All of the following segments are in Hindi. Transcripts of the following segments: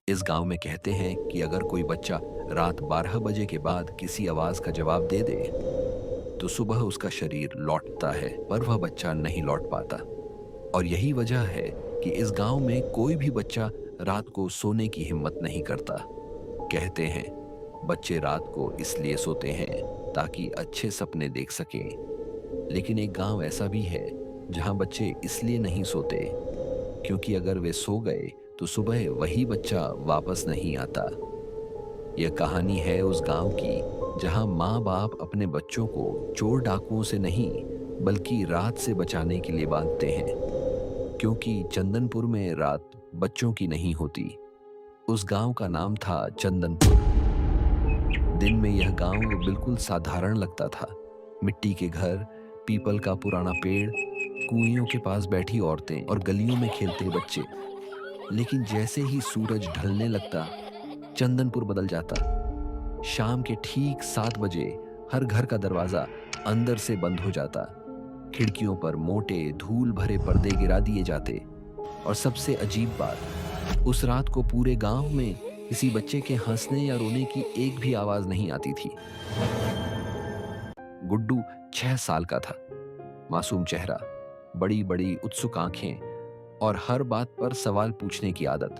इस गांव में कहते हैं कि अगर कोई बच्चा रात 12 बजे के बाद किसी आवाज का जवाब दे दे तो सुबह उसका शरीर लौटता है, पर वह बच्चा नहीं लौट पाता। और यही वजह है कि इस गांव में कोई भी बच्चा रात को सोने की हिम्मत नहीं करता। कहते हैं बच्चे रात को इसलिए सोते हैं ताकि अच्छे सपने देख सकें। लेकिन एक गांव ऐसा भी है जहां बच्चे इसलिए नहीं सोते क्योंकि अगर वे सो गए तो सुबह वही बच्चा वापस नहीं आता। यह कहानी है उस गांव की जहां माँ बाप अपने बच्चों को चोर डाकुओं से नहीं बल्कि रात से बचाने के लिए बांधते हैं, क्योंकि चंदनपुर में रात बच्चों की नहीं होती। उस गांव का नाम था चंदनपुर। दिन में यह गांव बिल्कुल साधारण लगता था। मिट्टी के घर, पीपल का पुराना पेड़, कुइयों के पास बैठी औरतें और गलियों में खेलते बच्चे। लेकिन जैसे ही सूरज ढलने लगता चंदनपुर बदल जाता। शाम के ठीक 7 बजे हर घर का दरवाजा अंदर से बंद हो जाता। खिड़कियों पर मोटे धूल भरे पर्दे गिरा दिए जाते। और सबसे अजीब बात, उस रात को पूरे गांव में किसी बच्चे के हंसने या रोने की एक भी आवाज नहीं आती थी। गुड्डू 6 साल का था। मासूम चेहरा, बड़ी बड़ी उत्सुक आंखें और हर बात पर सवाल पूछने की आदत।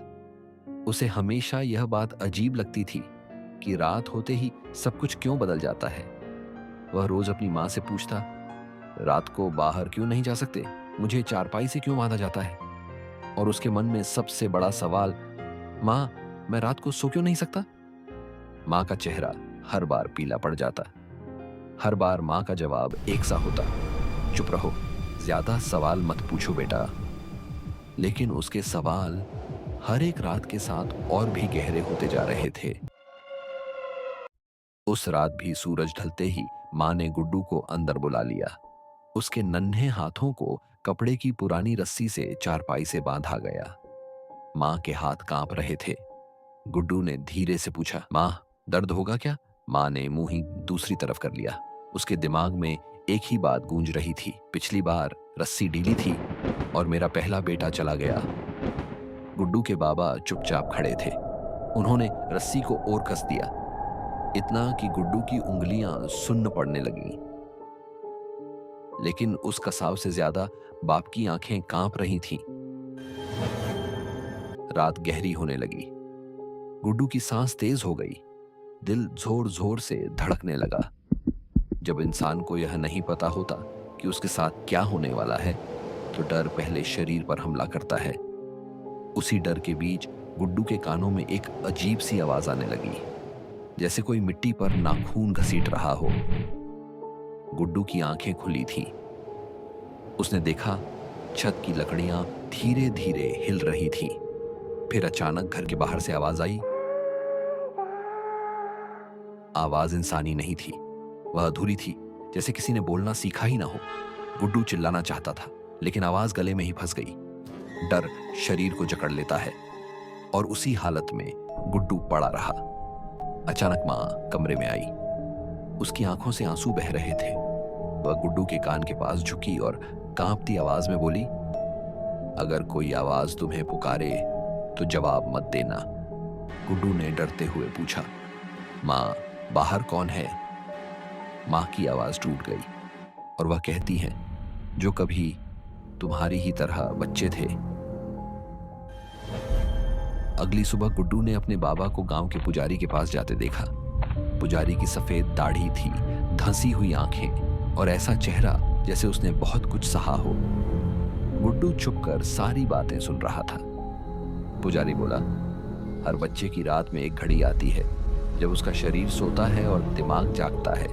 उसे हमेशा यह बात अजीब लगती थी कि रात होते ही सब कुछ क्यों बदल जाता है। वह रोज अपनी माँ से पूछता, रात को बाहर क्यों नहीं जा सकते, मुझे चारपाई से क्यों बांधा जाता है। और उसके मन में सबसे बड़ा सवाल, माँ मैं रात को सो क्यों नहीं सकता। माँ का चेहरा हर बार पीला पड़ जाता। हर बार माँ का जवाब एक सा होता, चुप रहो, ज्यादा सवाल मत पूछो बेटा। लेकिन उसके सवाल हर एक रात के साथ और भी गहरे होते जा रहे थे। उस रात भी सूरज ढलते ही माँ ने गुड्डू को अंदर बुला लिया। उसके नन्हे हाथों को कपड़े की पुरानी रस्सी से चारपाई से बांधा गया। माँ के हाथ कांप रहे थे। गुड्डू ने धीरे से पूछा, माँ दर्द होगा क्या। माँ ने मुंह ही दूसरी तरफ कर लिया। उसके दिमाग में एक ही बात गूंज रही थी, पिछली बार रस्सी ढीली थी और मेरा पहला बेटा चला गया। गुड्डू के बाबा चुपचाप खड़े थे। उन्होंने रस्सी को और कस दिया, इतना कि गुड्डू की उंगलियां सुन्न पड़ने लगीं। लेकिन उस कसाव से ज्यादा बाप की आंखें कांप रही थीं। रात गहरी होने लगी। गुड्डू की सांस तेज हो गई। दिल जोर जोर से धड़कने लगा। जब इंसान को यह नहीं पता होता कि उसके साथ क्या होने वाला है तो डर पहले शरीर पर हमला करता है। उसी डर के बीच गुड्डू के कानों में एक अजीब सी आवाज आने लगी, जैसे कोई मिट्टी पर नाखून घसीट रहा हो। गुड्डू की आंखें खुली थीं। उसने देखा छत की लकड़ियां धीरे धीरे हिल रही थीं। फिर अचानक घर के बाहर से आवाज आई। आवाज इंसानी नहीं थी, वह अधूरी थी, जैसे किसी ने बोलना सीखा ही ना हो। गुड्डू चिल्लाना चाहता था लेकिन आवाज गले में ही फंस गई। डर शरीर को जकड़ लेता है और उसी हालत में गुड्डू पड़ा रहा। अचानक माँ कमरे में आई। उसकी आंखों से आंसू बह रहे थे। वह गुड्डू के कान के पास झुकी और कांपती आवाज में बोली, अगर कोई आवाज तुम्हें पुकारे तो जवाब मत देना। गुड्डू ने डरते हुए पूछा, माँ बाहर कौन है। माँ की आवाज टूट गई और वह कहती है, जो कभी तुम्हारी ही तरह बच्चे थे। अगली सुबह गुड्डू ने अपने बाबा को गांव के पुजारी के पास जाते देखा। पुजारी की सफेद दाढ़ी थी, धंसी हुई आंखें और ऐसा चेहरा जैसे उसने बहुत कुछ सहा हो। गुड्डू चुपकर सारी बातें सुन रहा था। पुजारी बोला, हर बच्चे की रात में एक घड़ी आती है जब उसका शरीर सोता है और दिमाग जागता है।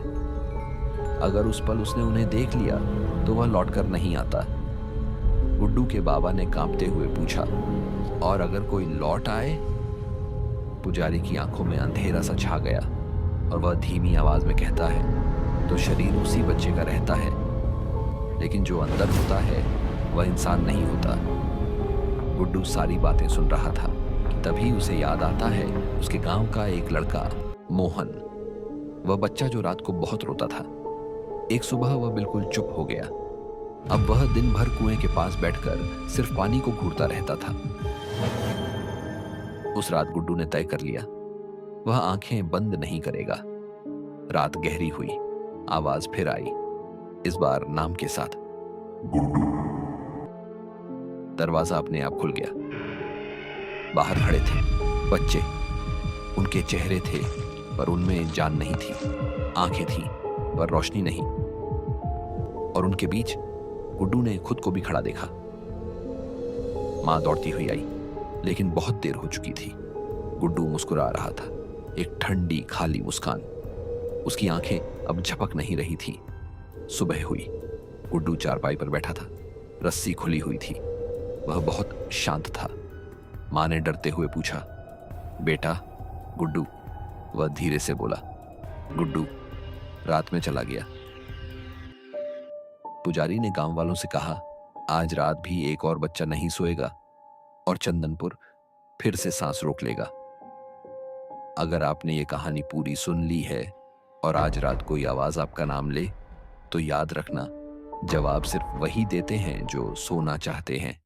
अगर उस पल उसने उन्हें देख लिया तो वह लौटकर नहीं आता। गुड्डू के बाबा ने कांपते हुए पूछा, और अगर कोई लौट आए। पुजारी की आंखों में अंधेरा सा छा गया और वह धीमी आवाज में कहता है, तो शरीर उसी बच्चे का रहता है, लेकिन जो अंदर होता है वह इंसान नहीं होता। गुड्डू सारी बातें सुन रहा था कि तभी उसे याद आता है उसके गांव का एक लड़का मोहन, वह बच्चा जो रात को बहुत रोता था। एक सुबह वह बिल्कुल चुप हो गया। अब वह दिन भर कुएं के पास बैठकर सिर्फ पानी को घूरता रहता था। उस रात गुड्डू ने तय कर लिया, वह आंखें बंद नहीं करेगा। रात गहरी हुई, आवाज फिर आई, इस बार नाम के साथ। गुड्डू। दरवाजा अपने आप खुल गया। बाहर खड़े थे बच्चे। उनके चेहरे थे पर उनमें जान नहीं थी, आंखें थीं पर रोशनी नहीं। और उनके बीच गुड्डू ने खुद को भी खड़ा देखा। मां दौड़ती हुई आई, लेकिन बहुत देर हो चुकी थी। गुड्डू मुस्कुरा रहा था, एक ठंडी खाली मुस्कान। उसकी आंखें अब झपक नहीं रही थी। सुबह हुई। गुड्डू चारपाई पर बैठा था, रस्सी खुली हुई थी। वह बहुत शांत था। मां ने डरते हुए पूछा, बेटा? गुड्डू। वह धीरे से बोला, गुड्डू रात में चला गया। पुजारी ने गांव वालों से कहा, आज रात भी एक और बच्चा नहीं सोएगा और चंदनपुर फिर से सांस रोक लेगा। अगर आपने ये कहानी पूरी सुन ली है और आज रात कोई आवाज आपका नाम ले, तो याद रखना, जवाब सिर्फ वही देते हैं जो सोना चाहते हैं।